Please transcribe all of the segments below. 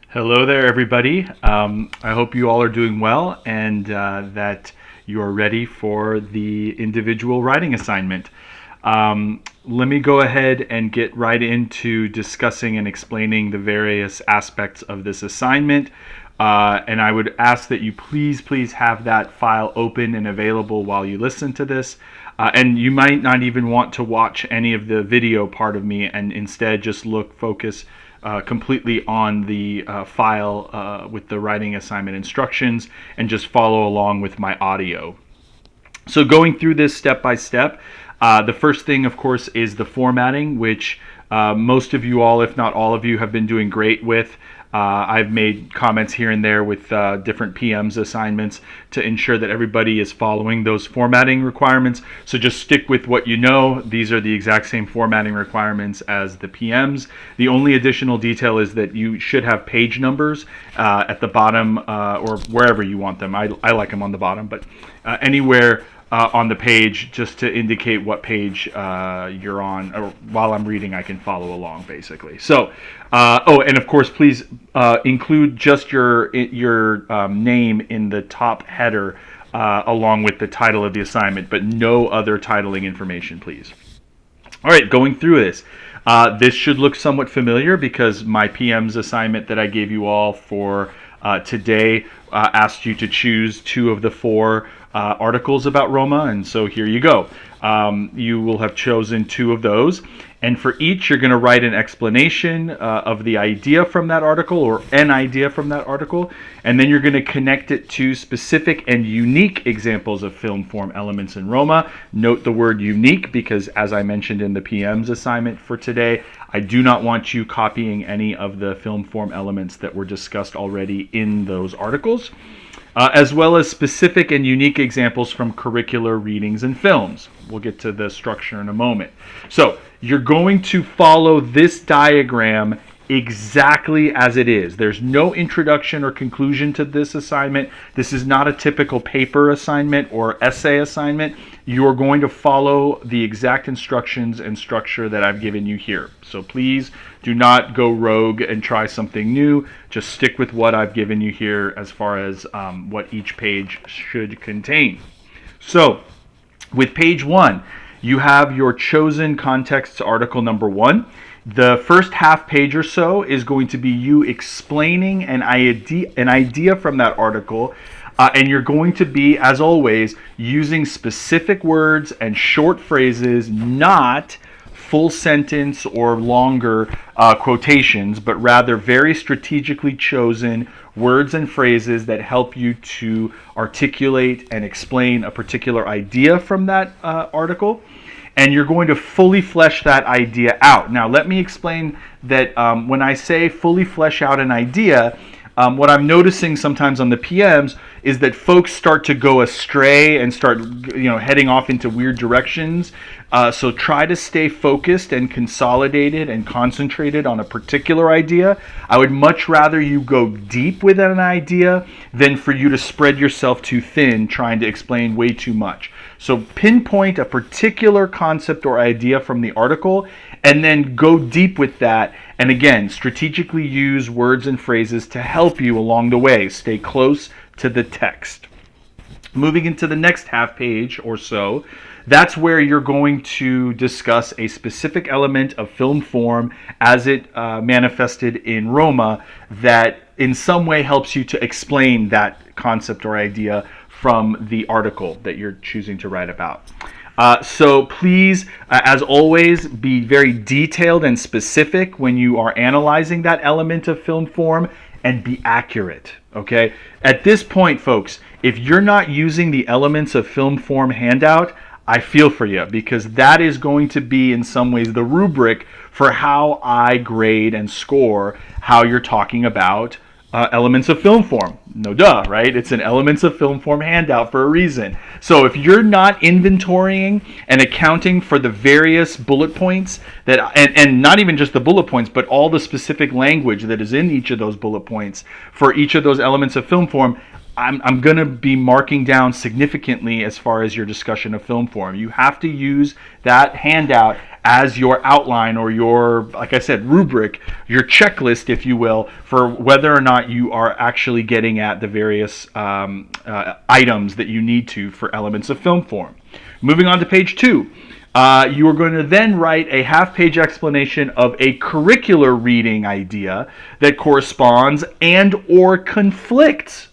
Hello there, everybody. I hope you all are doing well and that you are ready for the individual writing assignment. Let me go ahead and get right into discussing and explaining the various aspects of this assignment. And I would ask that you please have that file open and available while you listen to this. And you might not even want to watch any of the video part of me and instead just focus completely on the file with the writing assignment instructions and just follow along with my audio. So going through this step by step, the first thing, of course, is the formatting, which most of you all, if not all of you, have been doing great with. I've made comments here and there with different PM's assignments to ensure that everybody is following those formatting requirements. So just stick with what you know. These are the exact same formatting requirements as the PM's. The only additional detail is that you should have page numbers at the bottom or wherever you want them. I like them on the bottom, but anywhere on the page, just to indicate what page you're on, or while I'm reading I can follow along basically. So and of course please include just your name in the top header along with the title of the assignment, but no other titling information, please. All right, going through this. This should look somewhat familiar because my PM's assignment that I gave you all for today asked you to choose 2 of the 4 articles about Roma, and so here you go. You will have chosen 2 of those, and for each you're going to write an explanation of the idea from that article or an idea from that article, and then you're going to connect it to specific and unique examples of film form elements in Roma. Note the word unique because, as I mentioned in the PM's assignment for today, I do not want you copying any of the film form elements that were discussed already in those articles. As well as specific and unique examples from curricular readings and films. We'll get to the structure in a moment. So you're going to follow this diagram exactly as it is. There's no introduction or conclusion to this assignment. This is not a typical paper assignment or essay assignment. You are going to follow the exact instructions and structure that I've given you here. So please do not go rogue and try something new. Just stick with what I've given you here as far as what each page should contain. So with page 1, you have your chosen context article number 1. The first half page or so is going to be you explaining an idea from that article, and you're going to be, as always, using specific words and short phrases, not full sentence or longer quotations, but rather very strategically chosen words and phrases that help you to articulate and explain a particular idea from that article. And you're going to fully flesh that idea out. Now, let me explain that when I say fully flesh out an idea, what I'm noticing sometimes on the PMs is that folks start to go astray and start, heading off into weird directions. So try to stay focused and consolidated and concentrated on a particular idea. I would much rather you go deep with an idea than for you to spread yourself too thin trying to explain way too much. So pinpoint a particular concept or idea from the article and then go deep with that. And again, strategically use words and phrases to help you along the way. Stay close to the text. Moving into the next half page or so, that's where you're going to discuss a specific element of film form as it manifested in Roma that in some way helps you to explain that concept or idea from the article that you're choosing to write about. So please, as always, be very detailed and specific when you are analyzing that element of film form and be accurate, okay? At this point, folks, if you're not using the elements of film form handout, I feel for you because that is going to be in some ways the rubric for how I grade and score how you're talking about elements of film form. No duh, right? It's an elements of film form handout for a reason. So if you're not inventorying and accounting for the various bullet points that, and not even just the bullet points, but all the specific language that is in each of those bullet points for each of those elements of film form, I'm going to be marking down significantly as far as your discussion of film form. You have to use that handout as your outline or your, like I said, rubric, your checklist, if you will, for whether or not you are actually getting at the various items that you need to for elements of film form. Moving on to page 2. You are going to then write a half-page explanation of a curricular reading idea that corresponds and or conflicts.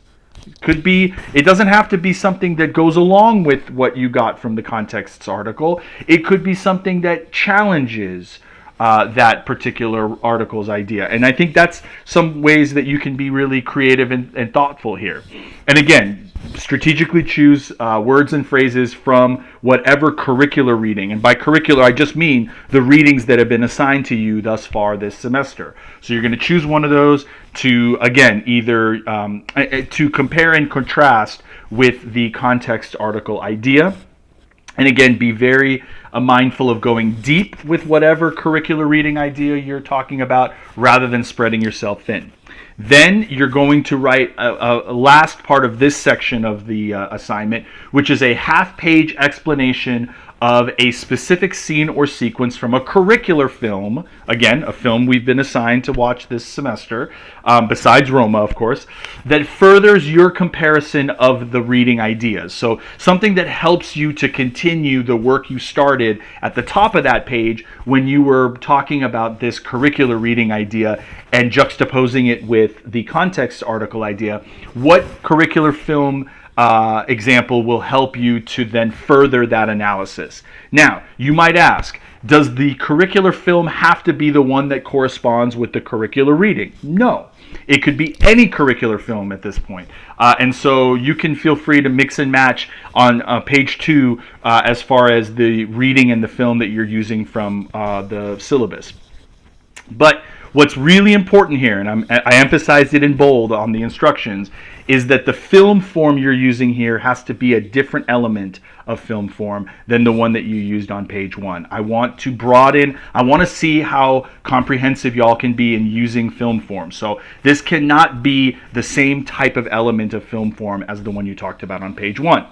Could be, it doesn't have to be something that goes along with what you got from the context article. It could be something that challenges that particular article's idea. And I think that's some ways that you can be really creative and thoughtful here. And again, strategically choose words and phrases from whatever curricular reading. And by curricular, I just mean the readings that have been assigned to you thus far this semester. So you're going to choose one of those to, again, either to compare and contrast with the context article idea. And again, be very mindful of going deep with whatever curricular reading idea you're talking about rather than spreading yourself thin. Then you're going to write a last part of this section of the assignment, which is a half-page explanation of a specific scene or sequence from a curricular film, again, a film we've been assigned to watch this semester, besides Roma, of course, that furthers your comparison of the reading ideas. So something that helps you to continue the work you started at the top of that page when you were talking about this curricular reading idea and juxtaposing it with the context article idea. What curricular film example will help you to then further that analysis? Now, you might ask, does the curricular film have to be the one that corresponds with the curricular reading? No. It could be any curricular film at this point. And so you can feel free to mix and match on page 2 as far as the reading and the film that you're using from the syllabus. But what's really important here, and I emphasized it in bold on the instructions, is that the film form you're using here has to be a different element of film form than the one that you used on page 1. I want to broaden, I want to see how comprehensive y'all can be in using film form. So this cannot be the same type of element of film form as the one you talked about on page 1.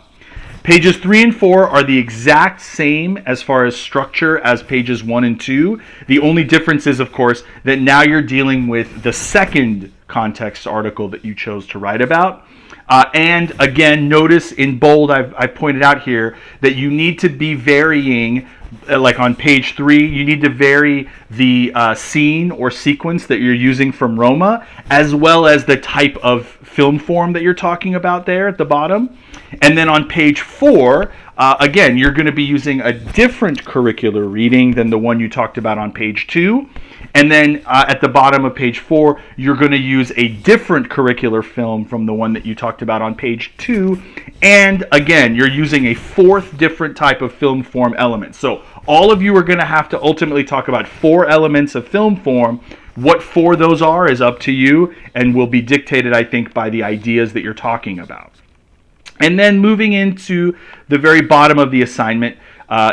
Pages 3 and 4 are the exact same as far as structure as pages 1 and 2. The only difference is, of course, that now you're dealing with the second context article that you chose to write about. And again, notice in bold, I've pointed out here that you need to be varying, like on page 3, you need to vary the scene or sequence that you're using from Roma, as well as the type of film form that you're talking about there at the bottom. And then on page 4, again, you're going to be using a different curricular reading than the one you talked about on page 2. And then at the bottom of page 4, you're going to use a different curricular film from the one that you talked about on page 2. And again, you're using a fourth different type of film form element. So all of you are going to have to ultimately talk about 4 elements of film form. What 4 those are is up to you and will be dictated, I think, by the ideas that you're talking about. And then moving into the very bottom of the assignment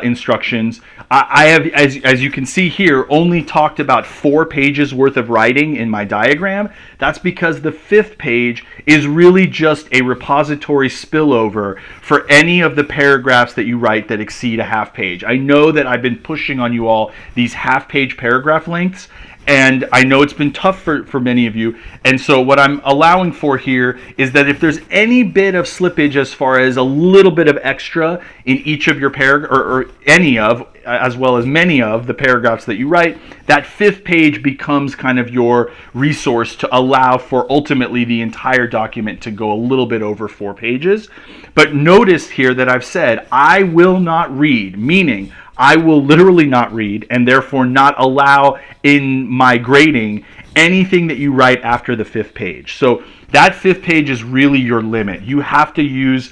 instructions, I have, as you can see here, only talked about 4 pages worth of writing in my diagram. That's because the 5th page is really just a repository spillover for any of the paragraphs that you write that exceed a half page. I know that I've been pushing on you all these half-page paragraph lengths, and I know it's been tough for many of you. And so what I'm allowing for here is that if there's any bit of slippage as far as a little bit of extra in each of your paragraphs, or any of, as well as many of the paragraphs that you write, that 5th page becomes kind of your resource to allow for ultimately the entire document to go a little bit over 4 pages. But notice here that I've said, I will not read, meaning I will literally not read and therefore not allow in my grading anything that you write after the 5th page. So that 5th page is really your limit. You have to use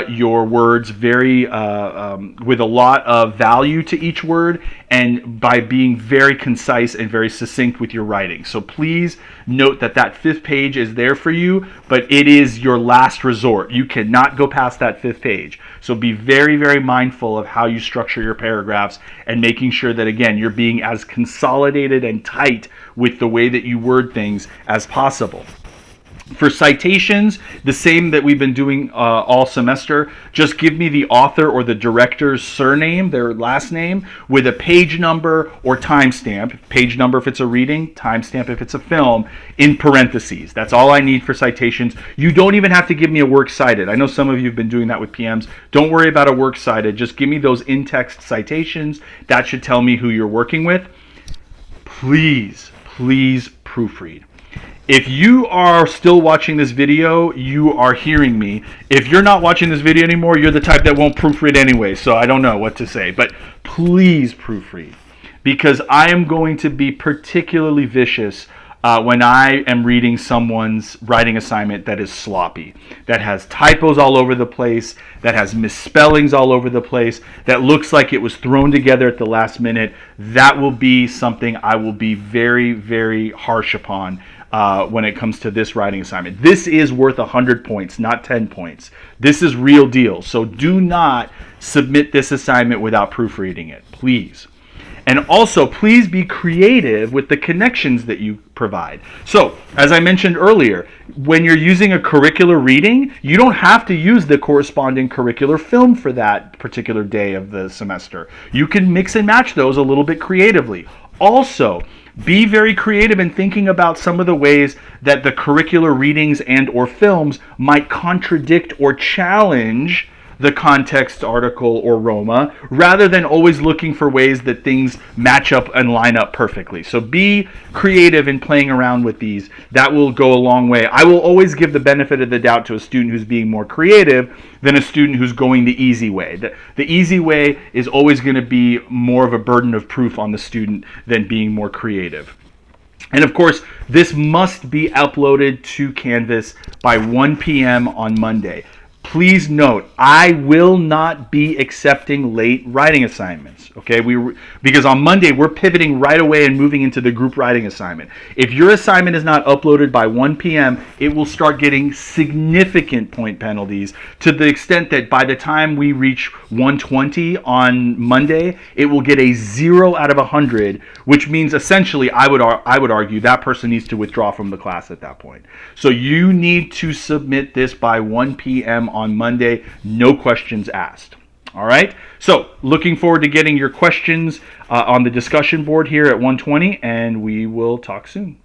your words very with a lot of value to each word, and by being very concise and very succinct with your writing. So please note that that 5th page is there for you, but it is your last resort. You cannot go past that 5th page. So be very, very mindful of how you structure your paragraphs and making sure that, again, you're being as consolidated and tight with the way that you word things as possible. For citations, the same that we've been doing all semester. Just give me the author or the director's surname, their last name, with a page number or timestamp. Page number if it's a reading, timestamp if it's a film, in parentheses. That's all I need for citations. You don't even have to give me a works cited. I know some of you have been doing that with PMs. Don't worry about a works cited. Just give me those in-text citations. That should tell me who you're working with. Please, please proofread. If you are still watching this video, you are hearing me. If you're not watching this video anymore, you're the type that won't proofread anyway, so I don't know what to say. But please proofread, because I am going to be particularly vicious when I am reading someone's writing assignment that is sloppy, that has typos all over the place, that has misspellings all over the place, that looks like it was thrown together at the last minute. That will be something I will be very, very harsh upon when it comes to this writing assignment. This is worth 100 points, not 10 points. This is real deal. So do not submit this assignment without proofreading it, please. And also, please be creative with the connections that you provide. So, as I mentioned earlier, when you're using a curricular reading, you don't have to use the corresponding curricular film for that particular day of the semester. You can mix and match those a little bit creatively. Also, be very creative in thinking about some of the ways that the curricular readings and or films might contradict or challenge the context, article, or Roma, rather than always looking for ways that things match up and line up perfectly. So be creative in playing around with these. That will go a long way. I will always give the benefit of the doubt to a student who's being more creative than a student who's going the easy way. The easy way is always going to be more of a burden of proof on the student than being more creative. And of course, this must be uploaded to Canvas by 1 p.m. on Monday. Please note, I will not be accepting late writing assignments, okay? Because on Monday, we're pivoting right away and moving into the group writing assignment. If your assignment is not uploaded by 1 p.m., it will start getting significant point penalties to the extent that by the time we reach 120 on Monday, it will get a 0 out of 100, which means essentially, I would argue, that person needs to withdraw from the class at that point. So you need to submit this by 1 p.m. on Monday, no questions asked. All right, so looking forward to getting your questions on the discussion board here at 1:20, and we will talk soon.